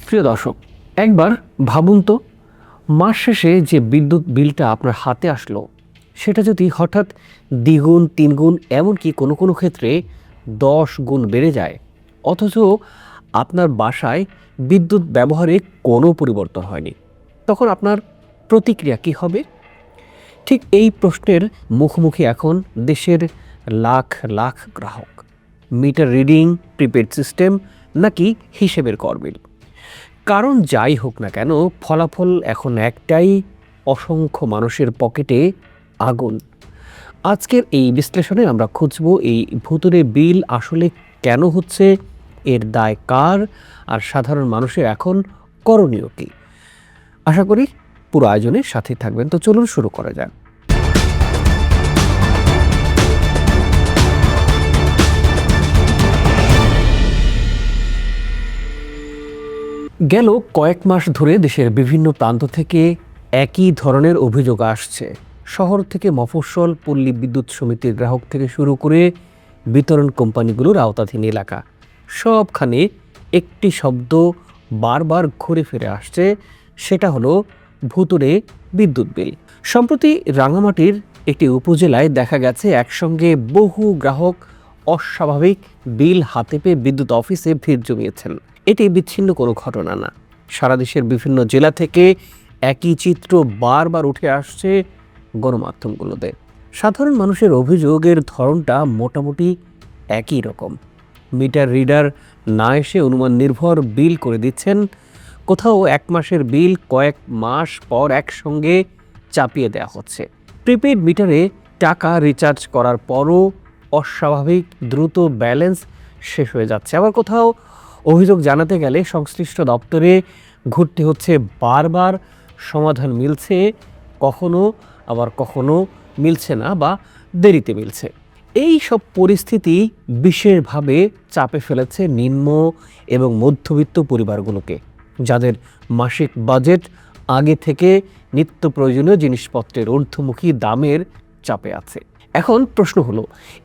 প্রিয় দর্শক, একবার ভাবুন তো, মাস শেষে যে বিদ্যুৎ বিলটা আপনার হাতে আসলো সেটা যদি হঠাৎ দ্বিগুণ, তিনগুণ, এমনকি কোনো কোনো ক্ষেত্রে 10 গুণ বেড়ে যায়, অথচ আপনার বাসায় বিদ্যুৎ ব্যবহারে কোনো পরিবর্তন হয়নি, তখন আপনার প্রতিক্রিয়া কী হবে? ঠিক এই প্রশ্নের মুখোমুখি এখন দেশের লাখ লাখ গ্রাহক। মিটার রিডিং, প্রিপেড সিস্টেম, নাকি হিসেবের করবিল, কারণ যাই হোক না কেন, ফলাফল এখন একটাই: অসংখ্য মানুষের পকেটে আগুন। আজকের এই বিশ্লেষণে আমরা খুঁজব এই ভুতুড়ে বিল আসলে কেন হচ্ছে, এর দায় কার, আর সাধারণ মানুষের এখন করণীয় কী। আশা করি পুরো আয়োজনের সাথেই থাকবেন। তো চলুন শুরু করা যাক। গেল কয়েক মাস ধরে দেশের বিভিন্ন প্রান্ত থেকে একই ধরনের অভিযোগ আসছে। শহর থেকে মফস্বল, পল্লী বিদ্যুৎ সমিতির গ্রাহক থেকে শুরু করে বিতরণ কোম্পানিগুলোর আওতাধীন এলাকা, সবখানে একটি শব্দ বারবার ঘুরে ফিরে আসছে, সেটা হলো ভুতুড়ে বিদ্যুৎ বিল। সম্প্রতি রাঙামাটির একটি উপজেলায় দেখা গেছে একসঙ্গে বহু গ্রাহক অস্বাভাবিক বিল হাতে পেয়ে বিদ্যুৎ অফিসে ভিড় জমিয়েছেন। এটি বিচ্ছিন্ন কোনো ঘটনা না, সারা দেশের বিভিন্ন জেলা থেকে একই চিত্র বারবার উঠে আসছে গণমাধ্যমগুলোতে। সাধারণ মানুষের অভিযোগের ধরনটা মোটামুটি একই রকম। মিটার রিডার না এসে অনুমান নির্ভর বিল করে দিচ্ছেন, কোথাও 1 মাসের বিল কয়েক মাস পর একসঙ্গে চাপিয়ে দেওয়া হচ্ছে। প্রিপেড মিটারে টাকা রিচার্জ করার পরও অস্বাভাবিক দ্রুত ব্যালেন্স শেষ হয়ে যাচ্ছে। আবার কোথাও অভিযোগ জানাতে গেলে সংশ্লিষ্ট দপ্তরে ঘুরতে হচ্ছে বারবার, সমাধান মিলছে কখনো, আবার কখনো মিলছে না বা দেরিতে মিলছে। এই সব পরিস্থিতি বিশেষভাবে চাপে ফেলেছে নিম্ন এবং মধ্যবিত্ত পরিবারগুলোকে, যাদের মাসিক বাজেট আগে থেকে নিত্য প্রয়োজনীয় জিনিসপত্রের ঊর্ধ্বমুখী দামের চাপে আছে। এখন প্রশ্ন হলো,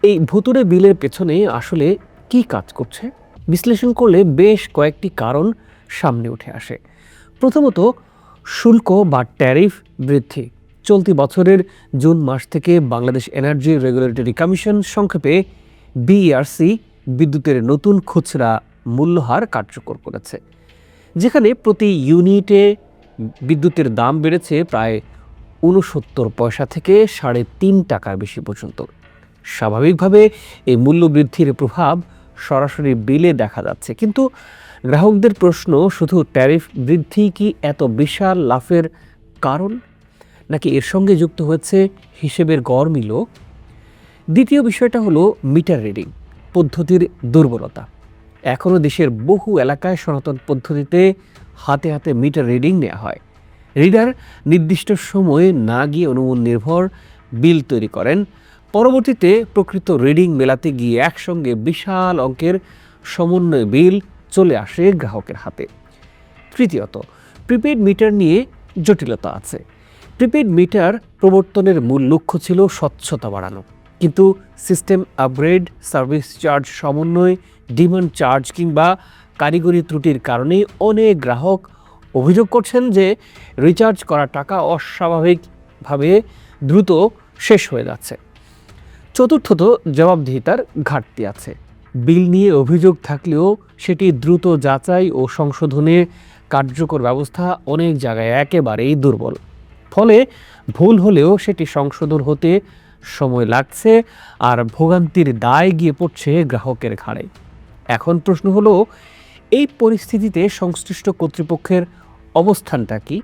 এই ভুতুড়ে বিলের পেছনে আসলে কি কাজ করছে? বিশ্লেষণ করলে বেশ কয়েকটি কারণ সামনে উঠে আসে। প্রথমত, শুল্ক বা ট্যারিফ বৃদ্ধি। চলতি বছরের জুন মাস থেকে বাংলাদেশ এনার্জি রেগুলেটরি কমিশন, সংক্ষেপে বিইআরসি, বিদ্যুতের নতুন খুচরা মূল্যহার কার্যকর করেছে, যেখানে প্রতি ইউনিটে বিদ্যুতের দাম বেড়েছে প্রায় 69 পয়সা থেকে 3.5 টাকার বেশি পর্যন্ত। স্বাভাবিকভাবে এই মূল্যবৃদ্ধির প্রভাব সরাসরি বিলে দেখা যাচ্ছে, কিন্তু গ্রাহকদের প্রশ্ন, শুধু ট্যারিফ বৃদ্ধি কি এত বিশাল লাফের কারণ, নাকি এর সঙ্গে যুক্ত হয়েছে হিসেবের গরমিলও? দ্বিতীয় বিষয়টা হলো মিটার রিডিং পদ্ধতির দুর্বলতা। এখনও দেশের বহু এলাকায় সনাতন পদ্ধতিতে হাতে হাতে মিটার রিডিং নেওয়া হয়। রিডার নির্দিষ্ট সময়ে না গিয়ে অনুমান নির্ভর বিল তৈরি করেন, পরবর্তীতে প্রকৃত রিডিং মেলাতে গিয়ে একসঙ্গে বিশাল অঙ্কের সমন্বয় বিল চলে আসে গ্রাহকের হাতে। তৃতীয়ত, প্রিপেড মিটার নিয়ে জটিলতা আছে। প্রিপেড মিটার প্রবর্তনের মূল লক্ষ্য ছিল স্বচ্ছতা বাড়ানো, কিন্তু সিস্টেম আপগ্রেড, সার্ভিস চার্জ সমন্বয়, ডিমান্ড চার্জ কিংবা কারিগরি ত্রুটির কারণে অনেক গ্রাহক অভিযোগ করছেন যে রিচার্জ করা টাকা অস্বাভাবিকভাবে দ্রুত শেষ হয়ে যাচ্ছে। চতুর্থত, জবাবদিহিতার ঘাটতি আছে। বিল নিয়ে অভিযোগ থাকলেও সেটি দ্রুত যাচাই ও সংশোধনে কার্যকর ব্যবস্থা অনেক জায়গায় একেবারেই দুর্বল। ফলে ভুল হলেও সেটি সংশোধন হতে সময় লাগছে, আর ভোগান্তির দায় গিয়ে পড়ছে গ্রাহকের ঘাড়ে। এখন প্রশ্ন হলো, এই পরিস্থিতিতে সংশ্লিষ্ট কর্তৃপক্ষের অবস্থানটা কি?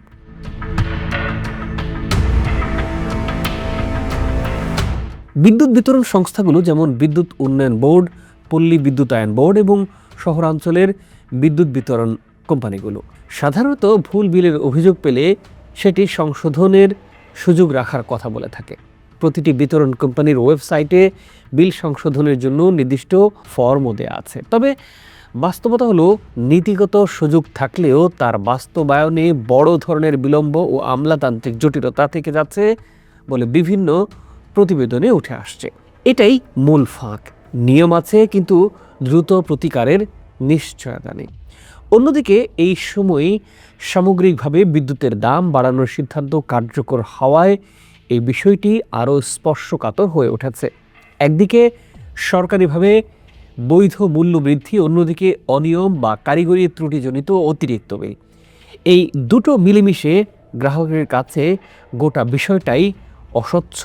বিদ্যুৎ বিতরণ সংস্থাগুলো যেমন বিদ্যুৎ উন্নয়ন বোর্ড, পল্লী বিদ্যুতায়ন বোর্ড এবং শহরাঞ্চলের বিদ্যুৎ বিতরণ কোম্পানিগুলো সাধারণত ভুল বিলের অভিযোগ পেলে সেটি সংশোধনের সুযোগ রাখার কথা বলে থাকে। প্রতিটি বিতরণ কোম্পানির ওয়েবসাইটে বিল সংশোধনের জন্য নির্দিষ্ট ফর্মও দেওয়া আছে। তবে বাস্তবতা হলো, নীতিগত সুযোগ থাকলেও তার বাস্তবায়নে বড় ধরনের বিলম্ব ও আমলাতান্ত্রিক জটিলতা থেকে যাচ্ছে বলে বিভিন্ন প্রতিবেদনে উঠে আসছে। এটাই মূল ফাঁক। নিয়ম আছে, কিন্তু দ্রুত প্রতিকারের নিশ্চয়তা নেই। অন্যদিকে এই সময়ে সামগ্রিকভাবে বিদ্যুতের দাম বাড়ানোর সিদ্ধান্ত কার্যকর হওয়ায় এই বিষয়টি আরও স্পর্শকাতর হয়ে উঠেছে। একদিকে সরকারিভাবে বৈধ মূল্য বৃদ্ধি, অন্যদিকে অনিয়ম বা কারিগরি ত্রুটিজনিত অতিরিক্ত বিল। এই দুটো মিলেমিশে গ্রাহকের কাছে গোটা বিষয়টাই অস্বচ্ছ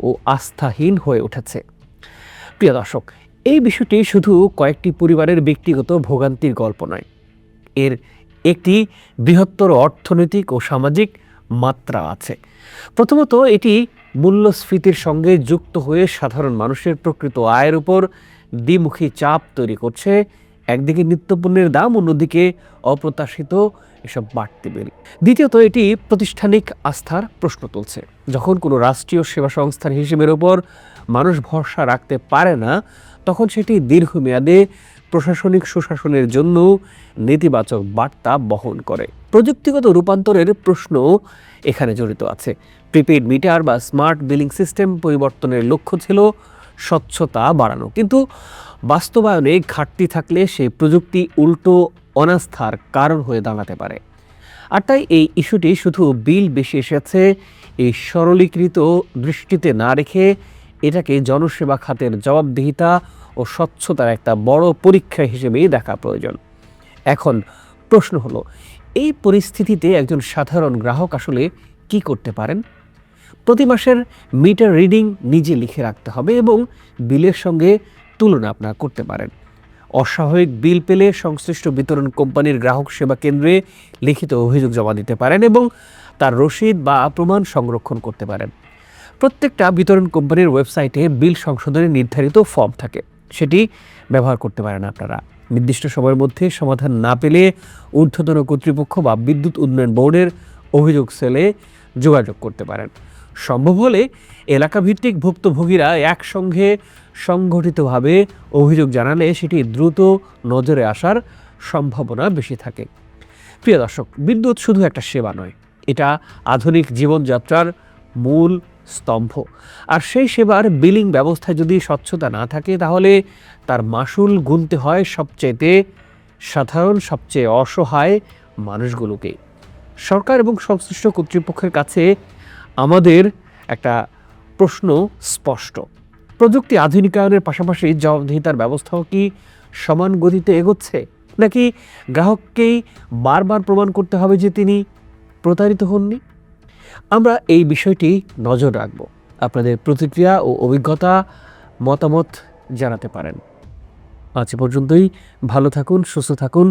ও আস্থাহীন হয়ে উঠেছে। প্রিয় দর্শক, এই বিষয়টি শুধু কয়েকটি পরিবারের ব্যক্তিগত ভোগান্তির গল্প নয়, এর একটি বৃহত্তর অর্থনৈতিক ও সামাজিক মাত্রা আছে। প্রথমত, এটি মূল্যস্ফীতির সঙ্গে যুক্ত হয়ে সাধারণ মানুষের প্রকৃত আয়ের উপর দ্বিমুখী চাপ তৈরি করছে। একদিকে নিত্যপণ্যের দাম, অন্যদিকে অপ্রত্যাশিত এসব বাড়তি বিল। দ্বিতীয়ত, এটি প্রাতিষ্ঠানিক আস্থার প্রশ্ন তুলছে। যখন কোনো রাষ্ট্রীয় সেবা সংস্থার হিসেবের ওপর মানুষ ভরসা রাখতে পারে না, তখন সেটি দীর্ঘমেয়াদে প্রশাসনিক সুশাসনের জন্য নেতিবাচক বার্তা বহন করে। প্রযুক্তিগত রূপান্তরের প্রশ্ন এখানে জড়িত আছে। প্রিপেইড মিটার বা স্মার্ট বিলিং সিস্টেম পরিবর্তনের লক্ষ্য ছিল স্বচ্ছতা বাড়ানো, কিন্তু বাস্তবায়নে ঘাটতি থাকলে সেই প্রযুক্তি উল্টো অনাস্থার কারণ হয়ে দাঁড়াতে পারে। আর তাই এই ইস্যুটি শুধু বিল বেশি এসেছে এই সরলীকৃত দৃষ্টিতে না রেখে এটাকে জনসেবা খাতের জবাবদিহিতা ও স্বচ্ছতার একটা বড় পরীক্ষা হিসেবেই দেখা প্রয়োজন। এখন প্রশ্ন হলো, এই পরিস্থিতিতে একজন সাধারণ গ্রাহক আসলে কি করতে পারেন? প্রতি মাসের মিটার রিডিং নিজে লিখে রাখতে হবে এবং বিলের সঙ্গে তুলনা আপনারা করতে পারেন। অস্বাভাবিক বিল পেলে সংশ্লিষ্ট বিতরণ কোম্পানির গ্রাহক সেবা কেন্দ্রে লিখিত অভিযোগ জমা দিতে পারেন এবং তার রসিদ বা প্রমাণ সংরক্ষণ করতে পারেন। প্রত্যেকটা বিতরণ কোম্পানির ওয়েবসাইটে বিল সংশোধনের নির্ধারিত ফর্ম থাকে, সেটি ব্যবহার করতে পারেন আপনারা। নির্দিষ্ট সময়ের মধ্যে সমাধান না পেলে ঊর্ধ্বতন কর্তৃপক্ষ বা বিদ্যুৎ উন্নয়ন বোর্ডের অভিযোগ সেলে যোগাযোগ করতে পারেন। সম্ভব হলে এলাকাভিত্তিক ভুক্তভোগীরা একসঙ্গে সংগঠিতভাবে অভিযোগ জানালে সেটি দ্রুত নজরে আসার সম্ভাবনা বেশি থাকে। প্রিয় দর্শক, বিদ্যুৎ শুধু একটা সেবা নয়, এটা আধুনিক জীবনযাত্রার মূল স্তম্ভ। আর সেই সেবার বিলিং ব্যবস্থায় যদি স্বচ্ছতা না থাকে, তাহলে তার মাসুল গুনতে হয় সবচেয়ে সাধারণ, সবচেয়ে অসহায় মানুষগুলোকে। সরকার এবং সংশ্লিষ্ট কর্তৃপক্ষের কাছে আমাদের একটা প্রশ্ন স্পষ্ট: প্রযুক্তি আধুনিকায়নের পাশাপাশি জবাবদিহিতার ব্যবস্থাও কি সমান গতিতে এগোচ্ছে, নাকি গ্রাহককেই বারবার প্রমাণ করতে হবে যে তিনি প্রতারিত হননি? আমরা এই বিষয়টি নজর রাখব। আপনাদের প্রতিক্রিয়া ও অভিজ্ঞতা, মতামত জানাতে পারেন। আজ পর্যন্তই। ভালো থাকুন, সুস্থ থাকুন,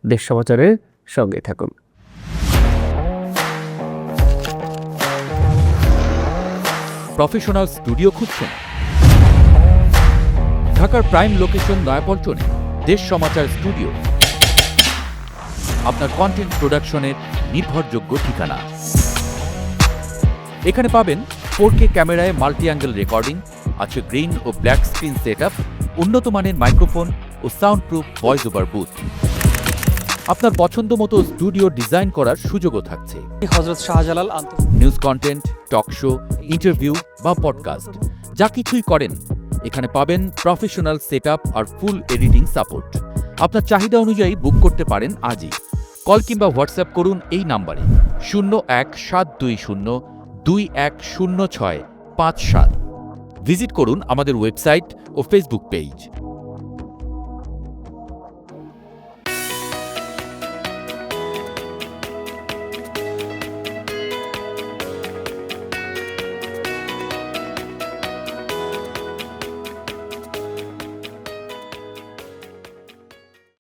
দেশ সমাচারের সঙ্গে থাকুন। প্রফেশনাল স্টুডিও খুঁজছেন? ঢাকার প্রাইম লোকেশন নয়াপল্টনে দেশ সমাচার স্টুডিও আপনার কন্টেন্ট প্রোডাকশনের নির্ভরযোগ্য ঠিকানা। এখানে পাবেন 4K ক্যামেরায় মাল্টি অ্যাঙ্গেল রেকর্ডিং, আছে গ্রিন ও ব্ল্যাক স্ক্রিন সেটআপ, উন্নত মানের মাইক্রোফোন ও sound proof voice over booth. আপনার পছন্দ মতো স্টুডিও ডিজাইন করার সুযোগও থাকছে। Hazrat Shahjalal news content, talk show, interview বা পডকাস্ট, যা কিছুই করেন এখানে পাবেন প্রফেশনাল সেটআপ আর ফুল এডিটিং সাপোর্ট। আপনার চাহিদা অনুযায়ী বুক করতে পারেন আজই। কল কিংবা হোয়াটসঅ্যাপ করুন এই নাম্বারে 01-720-210657। ভিজিট করুন আমাদের ওয়েবসাইট ও ফেসবুক পেজ।